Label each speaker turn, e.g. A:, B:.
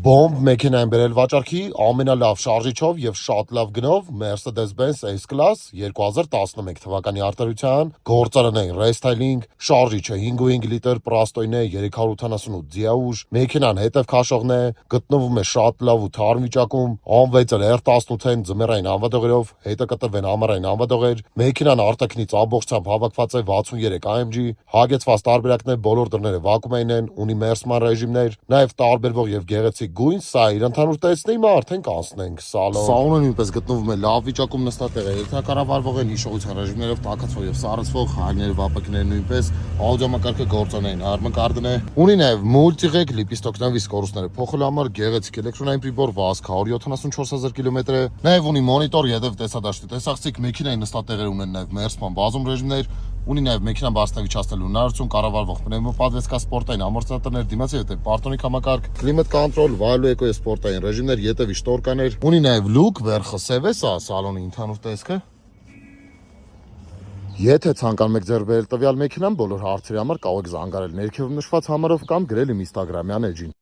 A: Բոմբ մեքենա են բերել վաճառքի ամենալավ շարժիչով եւ շատ լավ գնով Mercedes-Benz S-Class 2011 թվականի արտադրության գործարանային ռեստայլինգ, շարժիչը 5.5 լիտր պրաստոյն է 388 դիաուժ, մեքենան հետև քաշողն է, գտնվում է շատ լավ ու թարմ վիճակում, անվեծել R18-ն ձմեռային անվադողերով, հետը կտրվեն ամառային անվադողեր, մեքենան արտաքնից ամբողջությամբ հավաքված է 63 AMG, հագեցված տարբերակն է, բոլոր դռները վակուումային են, ունի մերսման ռեժիմներ, նաեւ տարբերվող եւ գեղեցիկ գույն, սա իր ընդհանուր տեսնեի արդեն կանցնենք սալոն։ Սալոնը նույնպես գտնվում է լավ վիճակում, նստատեղ է երկնակառավարվող են, հիշողության ռեժիմներով տաքացվող եւ սառեցվող, հայլները վապակները նույնպես, աուդիոմակարգը գործոնային արմկարդն է, ունի նաեւ մուլտիղեկ լիպիստոկնավի սկորուստները փոխելու համար գեղեցիկ էլեկտրոնային պրիբոր վազք 174,000 կիլոմետր է, նաեւ ունի մոնիտոր, յետև տեսադաշտի տեսախցիկ, մեքենայի նստատեղերը ունեն նաեւ մերսման բազում ռեժիմներ, ունի նաև մեքենան բարձրավիճացնելու հնարավորություն, կառավարվող պնևմոպատվեցկա սպորտային ամորտիզատորներ, դիմացի հետև պարտոնիկ համակարգ, կլիմատ կոնտրոլ, վայելու էկո եւ սպորտային ռեժիմներ, յետևի շտորկաներ, ունի նաև լուկ, վերխը սև է, սա սալոնի ընդհանուր տեսքը։ Եթե ցանկանում եք ձեռք բերել տվյալ մեքենան, բոլոր հարցերի համար կարող եք զանգարել ներքևում նշված համարով կամ գրել իմ Instagram-յան էջին։